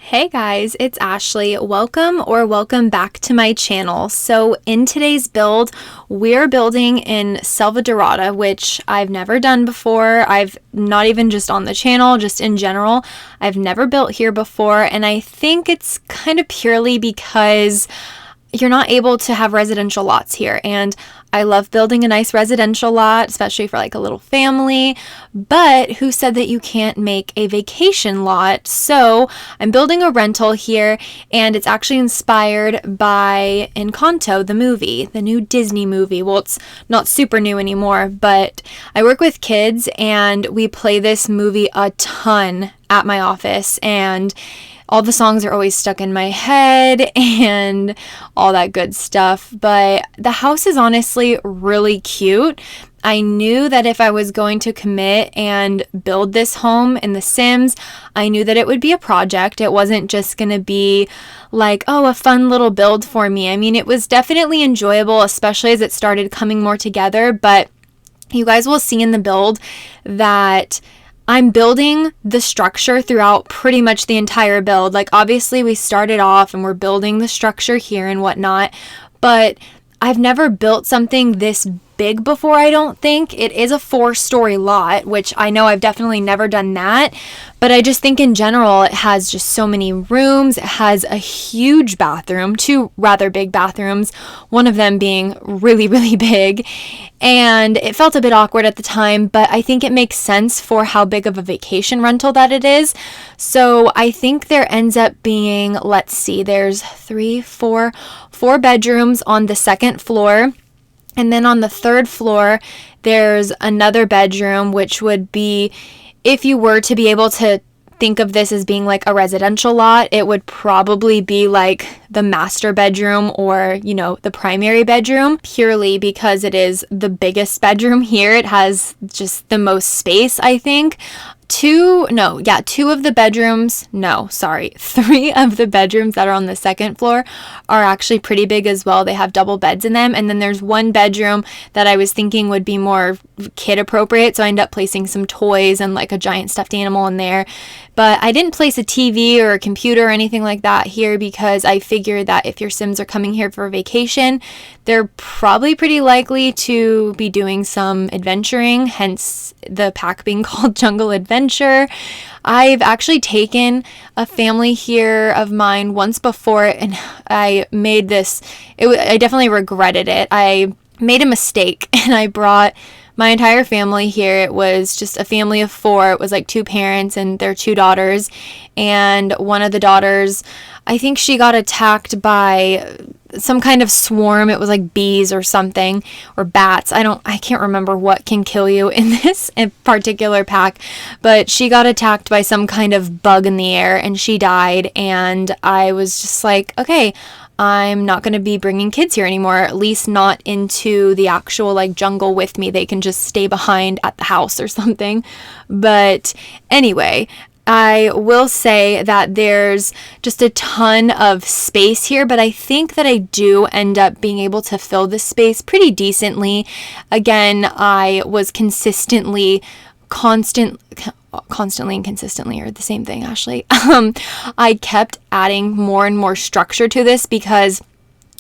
Hey guys, it's Ashley. Welcome back to my channel. So in today's build, we're building in Selvadorada, which I've never done before. I've not even just on the channel, just in general. I've never built here before, and I think it's kind of purely because you're not able to have residential lots here, and I love building a nice residential lot, especially for like a little family, but who said that you can't make a vacation lot? So I'm building a rental here, and it's actually inspired by Encanto, the movie, the new Disney movie. Well, it's not super new anymore, but I work with kids and we play this movie a ton at my office, and all the songs are always stuck in my head and all that good stuff. But the house is honestly really cute. I knew that if I was going to commit and build this home in The Sims, I knew that it would be a project. It wasn't just going to be like, oh, a fun little build for me. I mean, it was definitely enjoyable, especially as it started coming more together. But you guys will see in the build that I'm building the structure throughout pretty much the entire build. Like, obviously we started off and we're building the structure here and whatnot, but I've never built something this big before, I don't think. It is a 4-story lot, which I know I've definitely never done that, but I just think in general it has just so many rooms. It has a huge bathroom, 2 rather big bathrooms, one of them being really, really big, and it felt a bit awkward at the time, but I think it makes sense for how big of a vacation rental that it is. So I think there ends up being, let's see, there's 4 bedrooms on the second floor. And then on the third floor, there's another bedroom, which would be, if you were to be able to think of this as being like a residential lot, it would probably be like the master bedroom or, you know, the primary bedroom, purely because it is the biggest bedroom here. It has just the most space, I think. 3 of the bedrooms that are on the second floor are actually pretty big as well. They have double beds in them. And then there's one bedroom that I was thinking would be more kid appropriate. So I ended up placing some toys and like a giant stuffed animal in there. But I didn't place a TV or a computer or anything like that here because I figured that if your Sims are coming here for a vacation, they're probably pretty likely to be doing some adventuring, hence the pack being called Jungle Adventure. I've actually taken a family here of mine once before, and I made this, I definitely regretted it. I made a mistake and I brought my entire family here. It was just a family of 4. It was like 2 parents and their 2 daughters. And one of the daughters, I think she got attacked by some kind of swarm. It was like bees or something, or bats. I can't remember what can kill you in this particular pack, but she got attacked by some kind of bug in the air and she died. And I was just like, okay, I'm not going to be bringing kids here anymore, at least not into the actual like jungle with me. They can just stay behind at the house or something. But anyway, I will say that there's just a ton of space here, but I think that I do end up being able to fill this space pretty decently. Again, I was constantly and consistently are the same thing, Ashley. I kept adding more and more structure to this because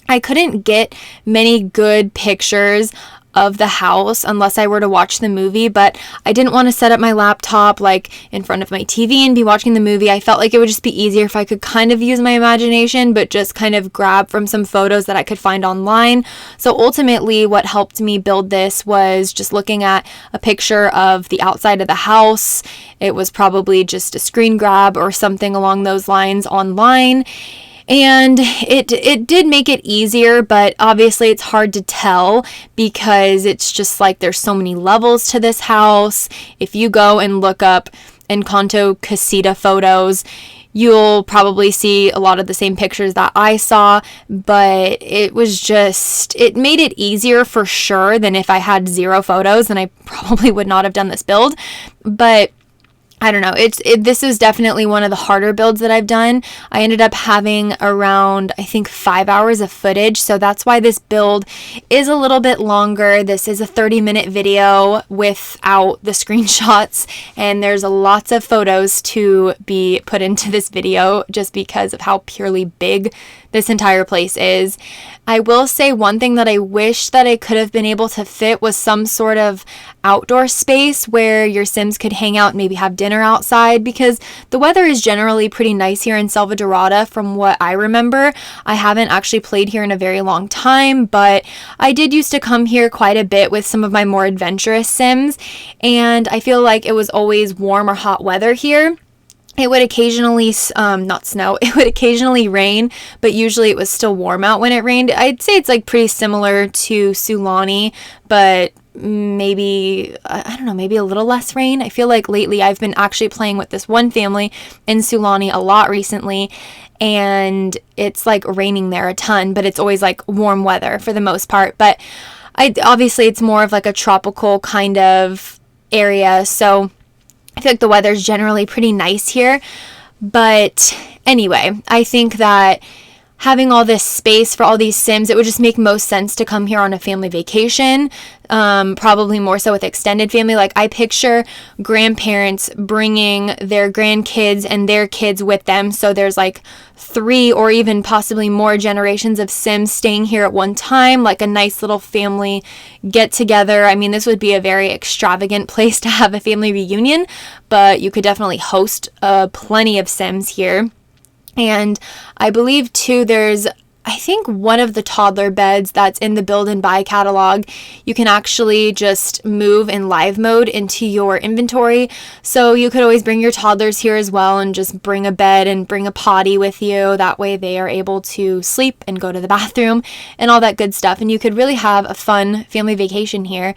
I couldn't get many good pictures of the house unless I were to watch the movie, but I didn't want to set up my laptop like in front of my TV and be watching the movie. I felt like it would just be easier if I could kind of use my imagination, but just kind of grab from some photos that I could find online. So ultimately what helped me build this was just looking at a picture of the outside of the house. It was probably just a screen grab or something along those lines online. And it did make it easier, but obviously it's hard to tell because it's just like there's so many levels to this house. If you go and look up Encanto Casita photos, you'll probably see a lot of the same pictures that I saw, but it made it easier for sure than if I had 0 photos, and I probably would not have done this build. But I don't know. This is definitely one of the harder builds that I've done. I ended up having around, I think, 5 hours of footage. So that's why this build is a little bit longer. This is a 30-minute video without the screenshots. And there's lots of photos to be put into this video just because of how purely big this entire place is. I will say one thing that I wish that I could have been able to fit was some sort of outdoor space where your Sims could hang out and maybe have dinner outside, because the weather is generally pretty nice here in Selvadorada from what I remember. I haven't actually played here in a very long time, but I did used to come here quite a bit with some of my more adventurous Sims, and I feel like it was always warm or hot weather here. It would occasionally not snow, it would occasionally rain, but usually it was still warm out when it rained. I'd say it's like pretty similar to Sulani, but maybe, I don't know, maybe a little less rain. I feel like lately I've been actually playing with this one family in Sulani a lot recently, and it's like raining there a ton, but it's always like warm weather for the most part. But obviously it's more of like a tropical kind of area, so I feel like the weather's generally pretty nice here. But anyway, I think that having all this space for all these Sims, it would just make most sense to come here on a family vacation, probably more so with extended family. Like, I picture grandparents bringing their grandkids and their kids with them, so there's like 3 or even possibly more generations of Sims staying here at one time, like a nice little family get together. I mean, this would be a very extravagant place to have a family reunion, but you could definitely host plenty of Sims here. And I believe too, I think one of the toddler beds that's in the build and buy catalog, you can actually just move in live mode into your inventory. So you could always bring your toddlers here as well and just bring a bed and bring a potty with you. That way they are able to sleep and go to the bathroom and all that good stuff. And you could really have a fun family vacation here.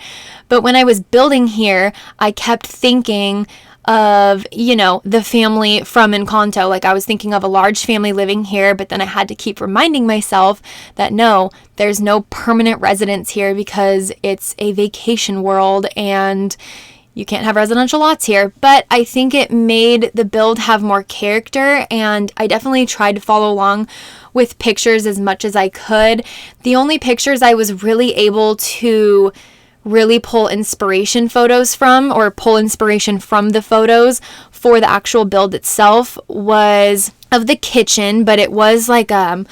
But when I was building here, I kept thinking of, the family from Encanto. Like, I was thinking of a large family living here, but then I had to keep reminding myself that no, there's no permanent residence here because it's a vacation world and you can't have residential lots here. But I think it made the build have more character, and I definitely tried to follow along with pictures as much as I could. The only pictures I was really able to really pull inspiration from the photos for the actual build itself was of the kitchen, but it was like not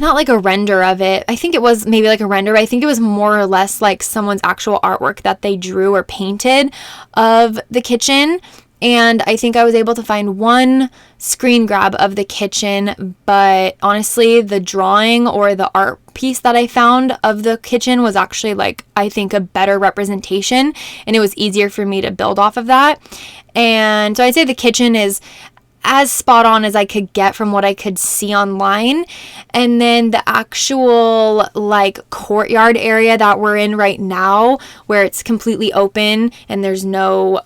like a render of it. I think it was maybe like a render, but I think it was more or less like someone's actual artwork that they drew or painted of the kitchen. And I think I was able to find one screen grab of the kitchen, but honestly, the drawing or the art piece that I found of the kitchen was actually, like, I think a better representation, and it was easier for me to build off of that. And so I'd say the kitchen is as spot on as I could get from what I could see online. And then the actual like courtyard area that we're in right now, where it's completely open and there's no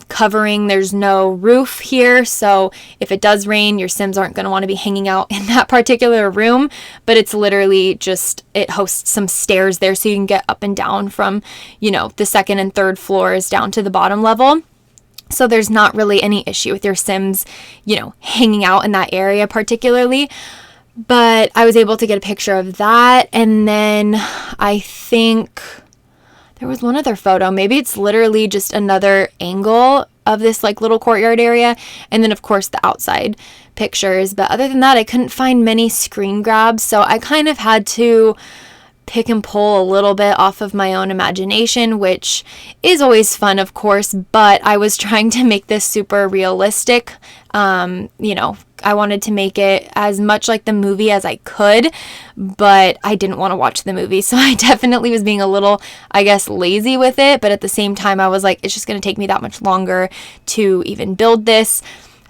covering, there's no roof here. So if it does rain, your Sims aren't going to want to be hanging out in that particular room, but it's literally just, it hosts some stairs there so you can get up and down from, the second and third floors down to the bottom level. So there's not really any issue with your Sims, hanging out in that area particularly. But I was able to get a picture of that. And then I think there was one other photo. Maybe it's literally just another angle of this like little courtyard area. And then of course the outside pictures. But other than that, I couldn't find many screen grabs. So I kind of had to pick and pull a little bit off of my own imagination, which is always fun, of course, but I was trying to make this super realistic. I wanted to make it as much like the movie as I could, but I didn't want to watch the movie, so I definitely was being a little, I guess, lazy with it, but at the same time, I was like, it's just going to take me that much longer to even build this.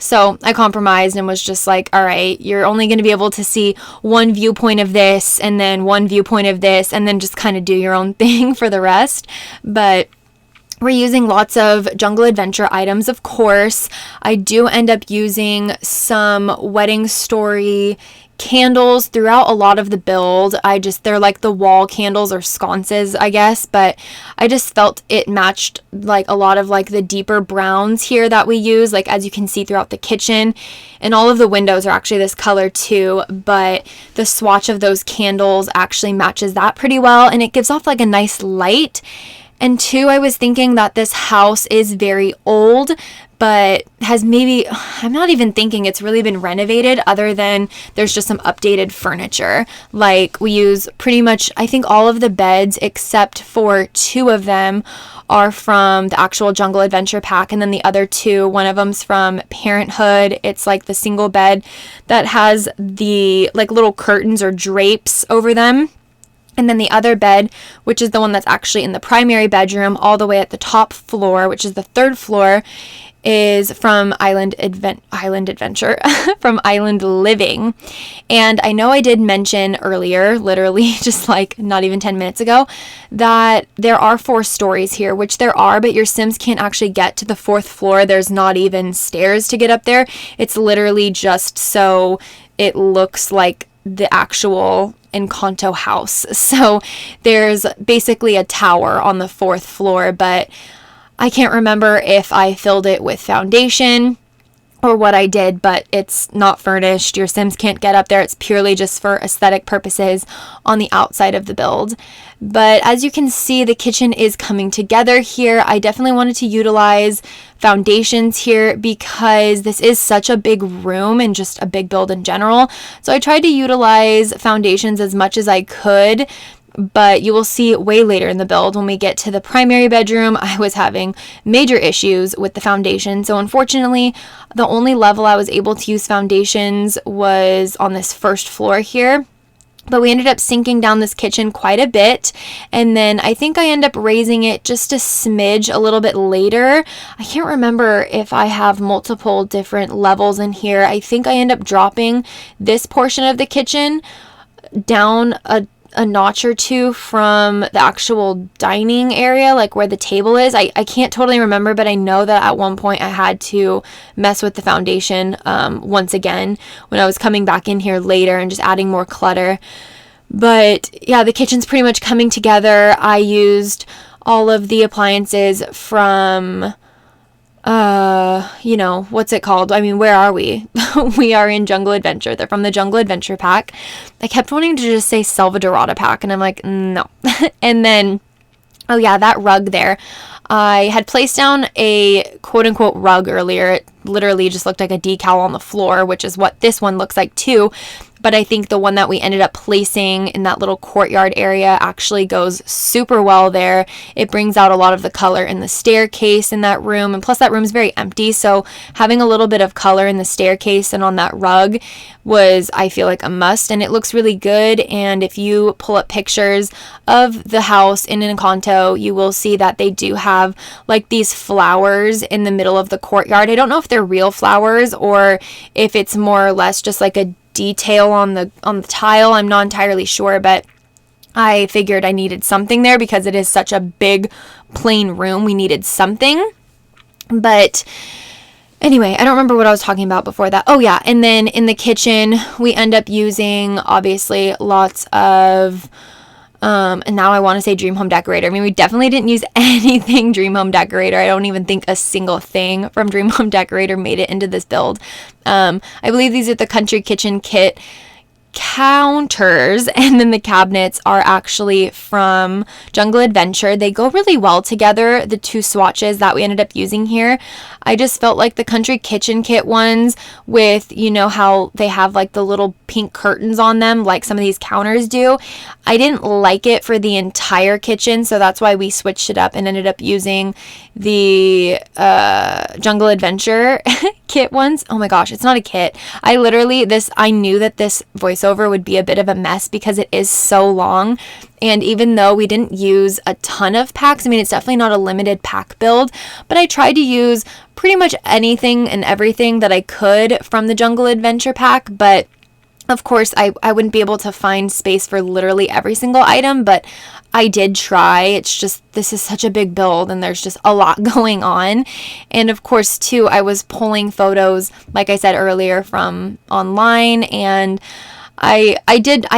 So I compromised and was just like, all right, you're only going to be able to see one viewpoint of this and then one viewpoint of this, and then just kind of do your own thing for the rest. But we're using lots of Jungle Adventure items, of course. I do end up using some Wedding Story candles throughout a lot of the build. They're like the wall candles or sconces, I guess, but I just felt it matched like a lot of like the deeper browns here that we use, like as you can see throughout the kitchen. And all of the windows are actually this color too, but the swatch of those candles actually matches that pretty well, and it gives off like a nice light. And two, I was thinking that this house is very old, but I'm not even thinking it's really been renovated, other than there's just some updated furniture. Like, we use pretty much, I think all of the beds except for 2 of them are from the actual Jungle Adventure pack, and then the other 2, one of them's from Parenthood. It's like the single bed that has the like little curtains or drapes over them. And then the other bed, which is the one that's actually in the primary bedroom all the way at the top floor, which is the 3rd floor, is from Island Adventure, from Island Living. And I know I did mention earlier, literally just like not even 10 minutes ago, that there are 4 stories here, which there are, but your Sims can't actually get to the 4th floor. There's not even stairs to get up there. It's literally just so it looks like the actual Encanto house. So there's basically a tower on the 4th floor, but I can't remember if I filled it with foundation or what I did, but it's not furnished. Your Sims can't get up there. It's purely just for aesthetic purposes on the outside of the build. But as you can see, the kitchen is coming together here. I definitely wanted to utilize foundations here because this is such a big room and just a big build in general. So I tried to utilize foundations as much as I could, but you will see way later in the build when we get to the primary bedroom, I was having major issues with the foundation. So unfortunately, the only level I was able to use foundations was on this 1st floor here. But we ended up sinking down this kitchen quite a bit, and then I think I end up raising it just a smidge a little bit later. I can't remember if I have multiple different levels in here. I think I end up dropping this portion of the kitchen down a notch or 2 from the actual dining area, like where the table is. I can't totally remember, but I know that at one point I had to mess with the foundation once again when I was coming back in here later and just adding more clutter. But yeah, the kitchen's pretty much coming together. I used all of the appliances from what's it called? I mean, where are we? We are in Jungle Adventure. They're from the Jungle Adventure pack. I kept wanting to just say Selvadorada pack, and I'm like, no. And then, oh yeah, that rug there. I had placed down a quote-unquote rug earlier. It literally just looked like a decal on the floor, which is what this one looks like too. But I think the one that we ended up placing in that little courtyard area actually goes super well there. It brings out a lot of the color in the staircase in that room. And plus that room is very empty. So having a little bit of color in the staircase and on that rug was, I feel like, a must. And it looks really good. And if you pull up pictures of the house in Encanto, you will see that they do have like these flowers in the middle of the courtyard. I don't know if they're real flowers or if it's more or less just like a detail on the tile. I'm not entirely sure, but I figured I needed something there because it is such a big plain room. We needed something. But anyway, I don't remember what I was talking about before that. Oh yeah, and then in the kitchen we end up using obviously lots of and now I want to say Dream Home Decorator. I mean, we definitely didn't use anything Dream Home Decorator. I don't even think a single thing from Dream Home Decorator made it into this build. I believe these are the Country Kitchen Kit counters, and then the cabinets are actually from Jungle Adventure. They go really well together, the 2 swatches that we ended up using here. I just felt like the Country Kitchen Kit ones with, you know how they have like the little pink curtains on them like some of these counters do. I didn't like it for the entire kitchen, so that's why we switched it up and ended up using the Jungle Adventure kit ones. Oh my gosh, it's not a kit. I knew that this voiceover would be a bit of a mess because it is so long. And even though we didn't use a ton of packs, I mean, it's definitely not a limited pack build, but I tried to use pretty much anything and everything that I could from the Jungle Adventure pack. But Of course, I wouldn't be able to find space for literally every single item, but I did try. It's just, this is such a big build and there's just a lot going on. And of course, too, I was pulling photos, like I said earlier, from online, and I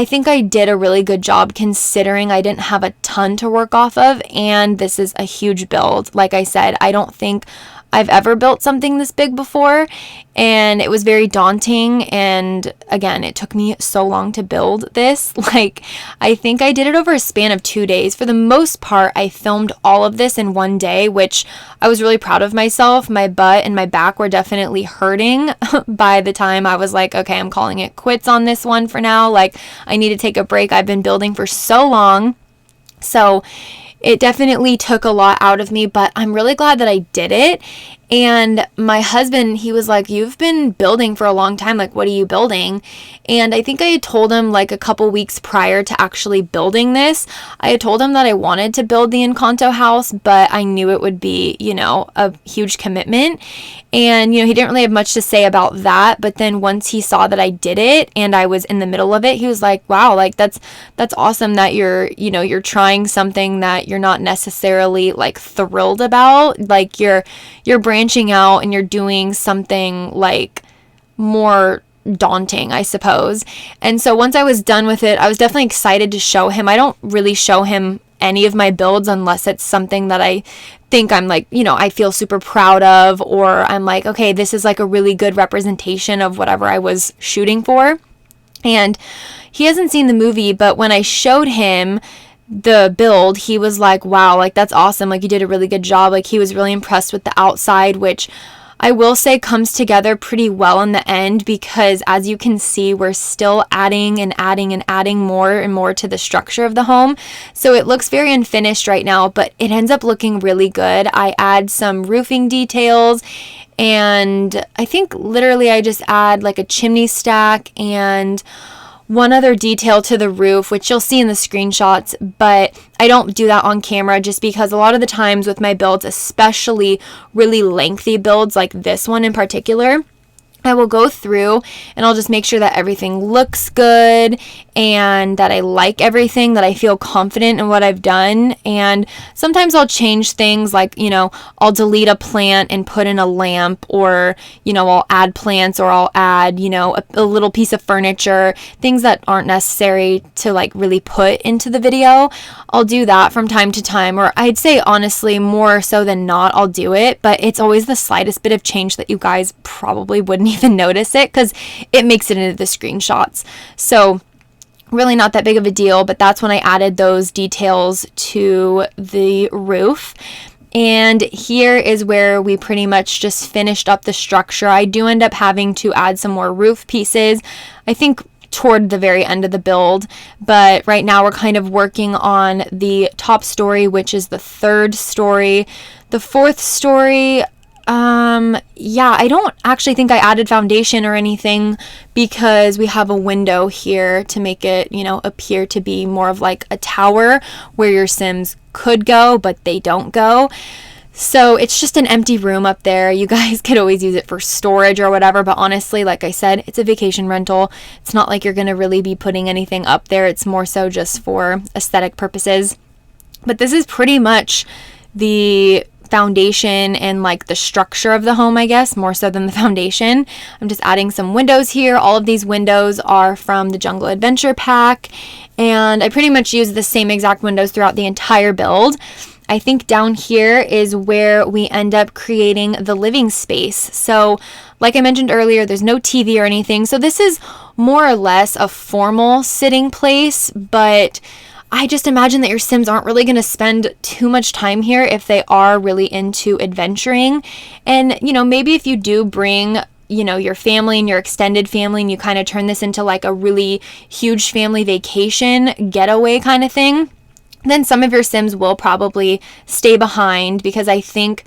think I did a really good job considering I didn't have a ton to work off of, and this is a huge build. Like I said, I don't think I've ever built something this big before, and it was very daunting, and again, it took me so long to build this. Like, I think I did it over a span of 2 days. For the most part, I filmed all of this in one day, which I was really proud of myself. My butt and my back were definitely hurting by the time I was like, okay, I'm calling it quits on this one for now. Like, I need to take a break. I've been building for so long. So it definitely took a lot out of me, but I'm really glad that I did it. And my husband, he was like, you've been building for a long time. Like, what are you building? And I think I had told him like a couple weeks prior to actually building this, I had told him that I wanted to build the Encanto house, but I knew it would be, a huge commitment. And, he didn't really have much to say about that. But then once he saw that I did it and I was in the middle of it, he was like, wow, like that's awesome that you're trying something that you're not necessarily like thrilled about. Like you're branching out and you're doing something like more daunting, I suppose. And so once I was done with it, I was definitely excited to show him. I don't really show him any of my builds unless it's something that I think I'm like, I feel super proud of, or I'm like, okay, this is like a really good representation of whatever I was shooting for. And he hasn't seen the movie, but when I showed him the build, he was like, wow, like that's awesome. Like you did a really good job. Like he was really impressed with the outside, which I will say comes together pretty well in the end, because as you can see, we're still adding and adding and adding more and more to the structure of the home. So it looks very unfinished right now, but it ends up looking really good. I add some roofing details, and I think literally I just add like a chimney stack and one other detail to the roof, which you'll see in the screenshots, but I don't do that on camera just because a lot of the times with my builds, especially really lengthy builds like this one in particular, I will go through and I'll just make sure that everything looks good and that I like everything, that I feel confident in what I've done. And sometimes I'll change things like, I'll delete a plant and put in a lamp, or, I'll add plants, or I'll add, a little piece of furniture, things that aren't necessary to like really put into the video. I'll do that from time to time, or I'd say honestly more so than not, I'll do it, but it's always the slightest bit of change that you guys probably wouldn't even notice it because it makes it into the screenshots. So really not that big of a deal, but that's when I added those details to the roof. And here is where we pretty much just finished up the structure. I do end up having to add some more roof pieces, I think toward the very end of the build, but right now we're kind of working on the top story, which is the third story. The fourth story, I don't actually think I added foundation or anything because we have a window here to make it, appear to be more of like a tower where your Sims could go, but they don't go. So it's just an empty room up there. You guys could always use it for storage or whatever, but honestly, like I said, it's a vacation rental. It's not like you're going to really be putting anything up there. It's more so just for aesthetic purposes. But this is pretty much the foundation and like the structure of the home, I guess, more so than the foundation. I'm just adding some windows here. All of these windows are from the Jungle Adventure pack, and I pretty much use the same exact windows throughout the entire build. I think down here is where we end up creating the living space. So like I mentioned earlier, there's no TV or anything. So this is more or less a formal sitting place, but I just imagine that your Sims aren't really going to spend too much time here if they are really into adventuring. And, maybe if you do bring, your family and your extended family and you kind of turn this into like a really huge family vacation getaway kind of thing, then some of your Sims will probably stay behind, because I think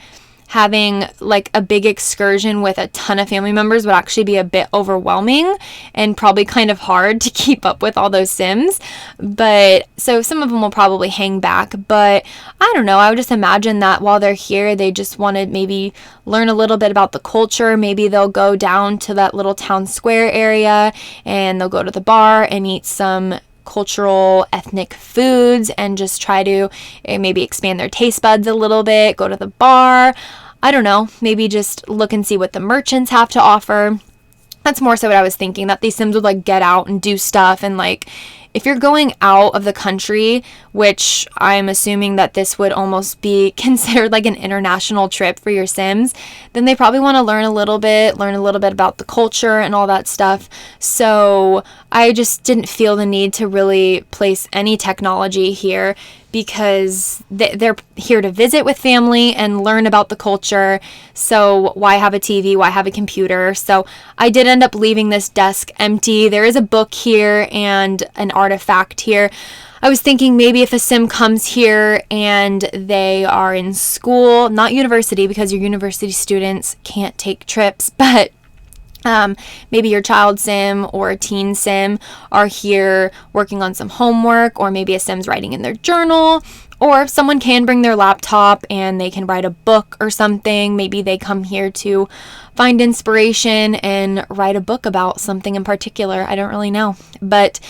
having like a big excursion with a ton of family members would actually be a bit overwhelming and probably kind of hard to keep up with all those Sims. But so some of them will probably hang back, but I don't know. I would just imagine that while they're here, they just want to maybe learn a little bit about the culture. Maybe they'll go down to that little town square area and they'll go to the bar and eat some cultural ethnic foods and just try to maybe expand their taste buds a little bit, go to the bar. I don't know, maybe just look and see what the merchants have to offer. That's more so what I was thinking, that these Sims would like get out and do stuff. And like, if you're going out of the country, which I'm assuming that this would almost be considered like an international trip for your Sims, then they probably want to learn a little bit about the culture and all that stuff. So I just didn't feel the need to really place any technology here, because they're here to visit with family and learn about the culture. So why have a TV? Why have a computer? So I did end up leaving this desk empty. There is a book here and an artifact here. I was thinking maybe if a Sim comes here and they are in school, not university, because your university students can't take trips, but maybe your child Sim or a teen Sim are here working on some homework, or maybe a Sim's writing in their journal, or someone can bring their laptop and they can write a book or something. Maybe they come here to find inspiration and write a book about something in particular. I don't really know. But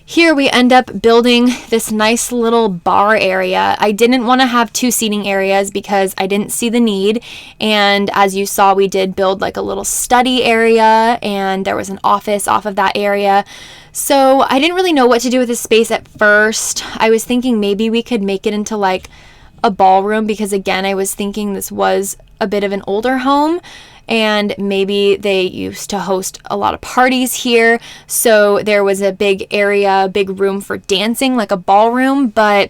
here we end up building this nice little bar area. I didn't want to have 2 seating areas because I didn't see the need. And as you saw, we did build like a little study area, and there was an office off of that area. So I didn't really know what to do with this space at first. I was thinking maybe we could make it into like a ballroom, because again, I was thinking this was a bit of an older home, and maybe they used to host a lot of parties here. So there was a big area, big room for dancing, like a ballroom. But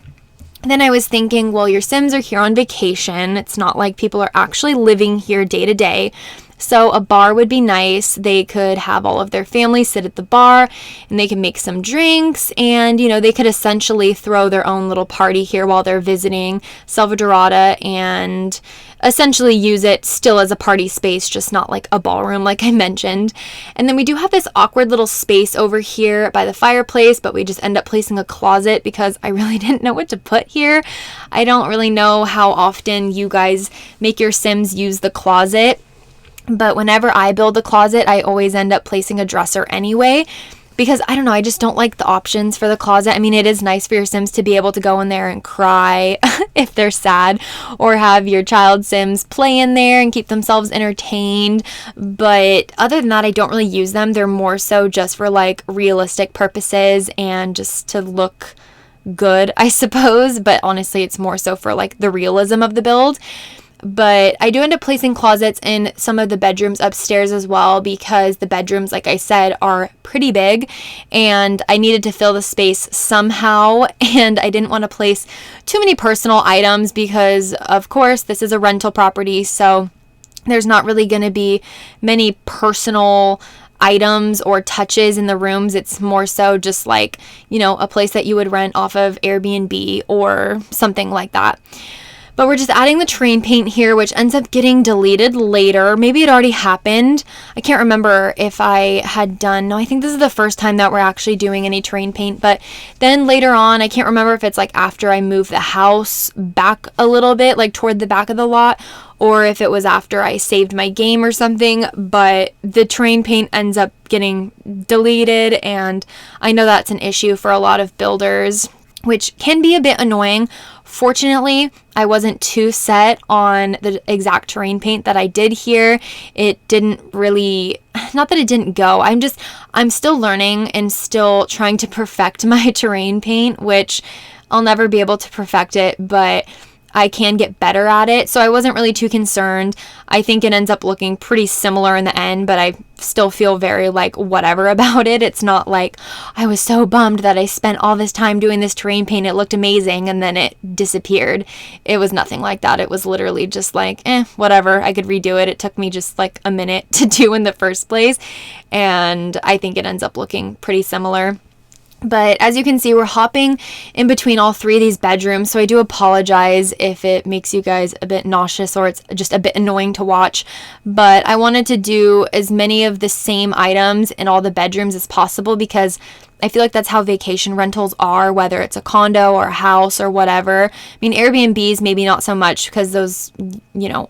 then I was thinking, well, your Sims are here on vacation. It's not like people are actually living here day to day. So a bar would be nice. They could have all of their family sit at the bar and they can make some drinks, and, you know, they could essentially throw their own little party here while they're visiting Selvadorada and essentially use it still as a party space, just not like a ballroom like I mentioned. And then we do have this awkward little space over here by the fireplace, but we just end up placing a closet because I really didn't know what to put here. I don't really know how often you guys make your Sims use the closet, but whenever I build a closet, I always end up placing a dresser anyway, because I don't know, I just don't like the options for the closet. I mean, it is nice for your Sims to be able to go in there and cry if they're sad, or have your child Sims play in there and keep themselves entertained. But other than that, I don't really use them. They're more so just for like realistic purposes and just to look good, I suppose. But honestly, it's more so for like the realism of the build. But I do end up placing closets in some of the bedrooms upstairs as well, because the bedrooms, like I said, are pretty big and I needed to fill the space somehow, and I didn't want to place too many personal items because, of course, this is a rental property, so there's not really going to be many personal items or touches in the rooms. It's more so just like, you know, a place that you would rent off of Airbnb or something like that. But we're just adding the terrain paint here, which ends up getting deleted later. Maybe it already happened. I can't remember if I had done. No, I think this is the first time that we're actually doing any terrain paint. But then later on, I can't remember if it's like after I moved the house back a little bit, like toward the back of the lot, or if it was after I saved my game or something. But the terrain paint ends up getting deleted, and I know that's an issue for a lot of builders, which can be a bit annoying. Fortunately, I wasn't too set on the exact terrain paint that I did here. It didn't really, not that it didn't go, I'm still learning and still trying to perfect my terrain paint, which I'll never be able to perfect it, but I can get better at it. So I wasn't really too concerned. I think it ends up looking pretty similar in the end, but I still feel very like whatever about it. It's not like I was so bummed that I spent all this time doing this terrain paint. It looked amazing and then it disappeared. It was nothing like that. It was literally just like, whatever. I could redo it. It took me just like a minute to do in the first place. And I think it ends up looking pretty similar. But as you can see, we're hopping in between all three of these bedrooms. So I do apologize if it makes you guys a bit nauseous or it's just a bit annoying to watch. But I wanted to do as many of the same items in all the bedrooms as possible because I feel like that's how vacation rentals are, whether it's a condo or a house or whatever. I mean, Airbnbs, maybe not so much because those,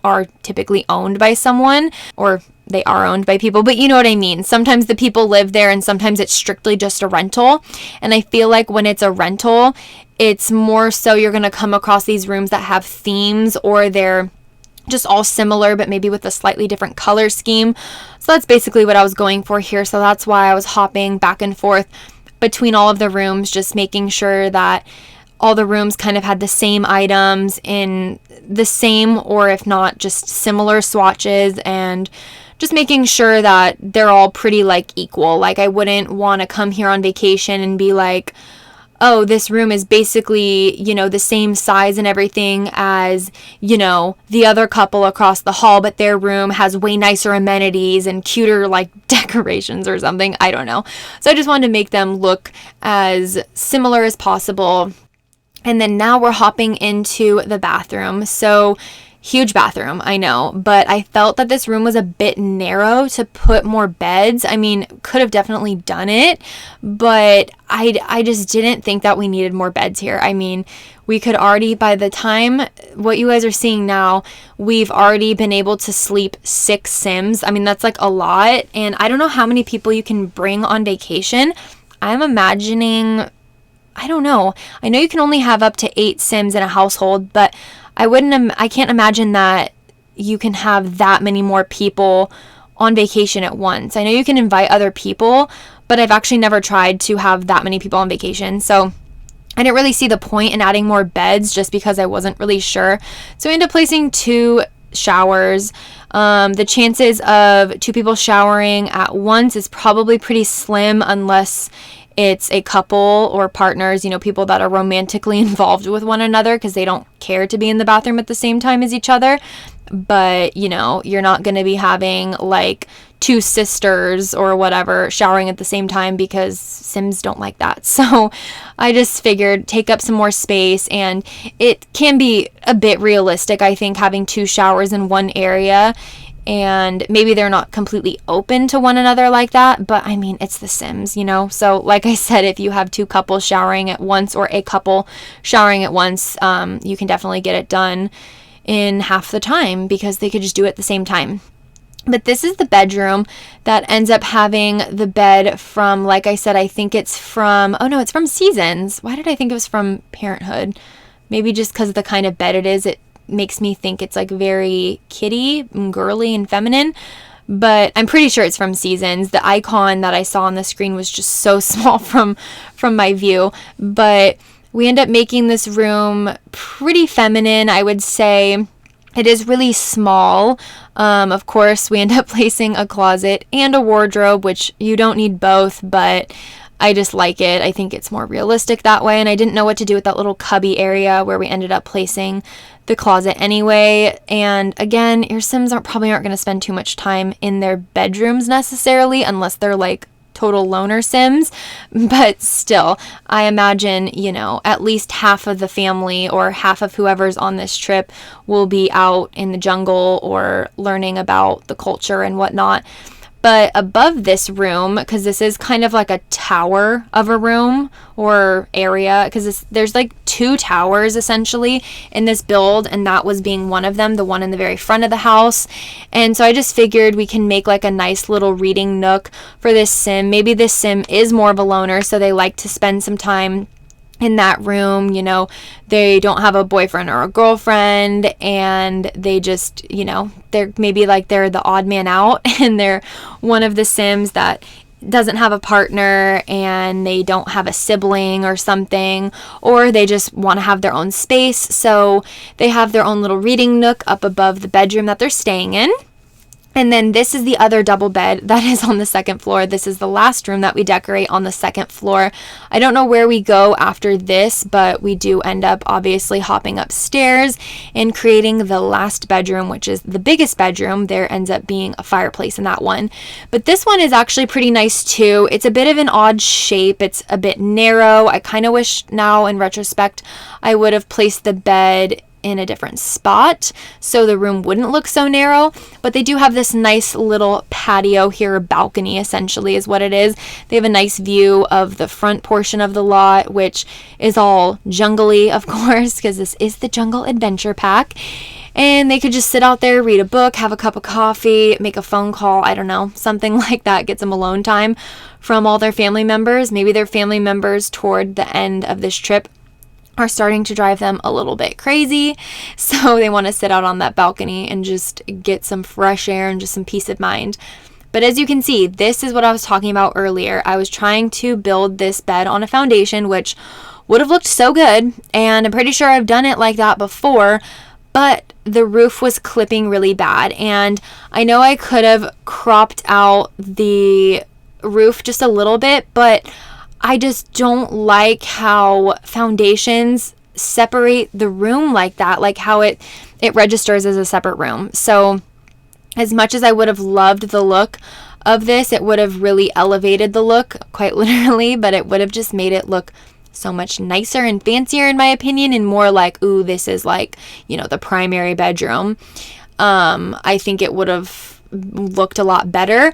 are typically owned by someone, or they are owned by people, but you know what I mean. Sometimes the people live there and sometimes it's strictly just a rental. And I feel like when it's a rental, it's more so you're going to come across these rooms that have themes or they're just all similar, but maybe with a slightly different color scheme. So that's basically what I was going for here. So that's why I was hopping back and forth between all of the rooms, just making sure that all the rooms kind of had the same items in the same, or if not, just similar swatches, and just making sure that they're all pretty equal. Like I wouldn't want to come here on vacation and be like, oh, this room is basically, the same size and everything as, the other couple across the hall, but their room has way nicer amenities and cuter decorations or something. I don't know. So I just wanted to make them look as similar as possible. And then now we're hopping into the bathroom. So huge bathroom, I know, but I felt that this room was a bit narrow to put more beds. I mean, could have definitely done it, but I just didn't think that we needed more beds here. I mean, we could already, by the time what you guys are seeing now, we've already been able to sleep 6 Sims. I mean, that's a lot, and I don't know how many people you can bring on vacation. I'm imagining, I don't know. I know you can only have up to 8 Sims in a household, but I can't imagine that you can have that many more people on vacation at once. I know you can invite other people, but I've actually never tried to have that many people on vacation. So I didn't really see the point in adding more beds just because I wasn't really sure. So we ended up placing 2 showers. The chances of 2 people showering at once is probably pretty slim unless it's a couple or partners, people that are romantically involved with one another because they don't care to be in the bathroom at the same time as each other. But, you're not going to be having 2 sisters or whatever showering at the same time because Sims don't like that. So I just figured take up some more space, and it can be a bit realistic, I think, having 2 showers in one area. And maybe they're not completely open to one another like that, but I mean, it's The Sims, So like I said, if you have 2 couples showering at once or a couple showering at once, you can definitely get it done in half the time because they could just do it at the same time. But this is the bedroom that ends up having the bed from, like I said, I think it's from, it's from Seasons. Why did I think it was from Parenthood? Maybe just because of the kind of bed it is, it makes me think it's very kitty and girly and feminine, but I'm pretty sure it's from Seasons. The icon that I saw on the screen was just so small from my view, but we end up making this room pretty feminine, I would say. It is really small. Of course, we end up placing a closet and a wardrobe, which you don't need both, but I just like it. I think it's more realistic that way, and I didn't know what to do with that little cubby area where we ended up placing the closet anyway. And again, your Sims probably aren't going to spend too much time in their bedrooms necessarily unless they're total loner Sims, but still, I imagine, at least half of the family or half of whoever's on this trip will be out in the jungle or learning about the culture and whatnot. But above this room, because this is kind of like a tower of a room or area, because there's 2 towers essentially in this build, and that was being one of them, the one in the very front of the house. And so I just figured we can make a nice little reading nook for this Sim. Maybe this Sim is more of a loner, so they like to spend some time in that room. They don't have a boyfriend or a girlfriend, and they just, they're maybe they're the odd man out and they're one of the Sims that doesn't have a partner and they don't have a sibling or something, or they just want to have their own space. So they have their own little reading nook up above the bedroom that they're staying in. And then this is the other double bed that is on the second floor. This is the last room that we decorate on the second floor. I don't know where we go after this, but we do end up obviously hopping upstairs and creating the last bedroom, which is the biggest bedroom. There ends up being a fireplace in that one. But this one is actually pretty nice too. It's a bit of an odd shape. It's a bit narrow. I kind of wish now in retrospect I would have placed the bed in a different spot so the room wouldn't look so narrow, but they do have this nice little patio here, a balcony essentially is what it is. They have a nice view of the front portion of the lot, which is all jungly, of course, because this is the Jungle Adventure Pack. And they could just sit out there, read a book, have a cup of coffee, make a phone call, I don't know, something like that, get some alone time from all their family members. Maybe their family members toward the end of this trip are starting to drive them a little bit crazy, so they want to sit out on that balcony and just get some fresh air and just some peace of mind. But as you can see, this is what I was talking about earlier. I was trying to build this bed on a foundation, which would have looked so good, and I'm pretty sure I've done it like that before, but the roof was clipping really bad, and I know I could have cropped out the roof just a little bit, but I just don't like how foundations separate the room like that, like how it registers as a separate room. So as much as I would have loved the look of this, it would have really elevated the look, quite literally, but it would have just made it look so much nicer and fancier in my opinion, and more like, ooh, this is like, you know, the primary bedroom. I think it would have looked a lot better.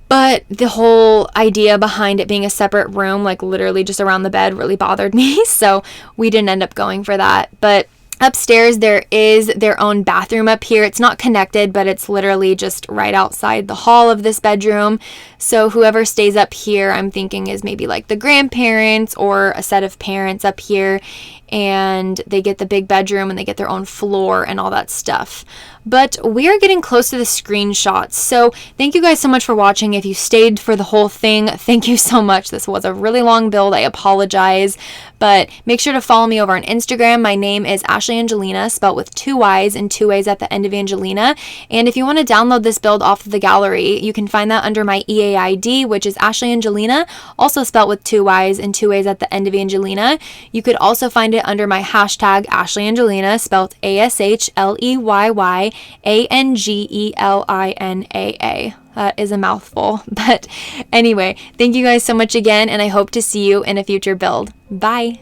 But the whole idea behind it being a separate room, like literally just around the bed, really bothered me. So we didn't end up going for that. But upstairs, there is their own bathroom up here. It's not connected, but it's literally just right outside the hall of this bedroom. So whoever stays up here, I'm thinking is maybe like the grandparents or a set of parents up here. And they get the big bedroom and they get their own floor and all that stuff. But we are getting close to the screenshots. So thank you guys so much for watching. If you stayed for the whole thing, thank you so much. This was a really long build. I apologize. But make sure to follow me over on Instagram. My name is ashleyyangelinaa, spelled with 2 Y's and 2 A's at the end of Angelina. And if you want to download this build off of the gallery, you can find that under my EAID, which is ashleyyangelinaa, also spelled with 2 Y's and 2 A's at the end of Angelina. You could also find it under my hashtag ashleyyangelinaa, spelled ASHLEYYANGELINAA. That is a mouthful. But anyway, thank you guys so much again, and I hope to see you in a future build. Bye.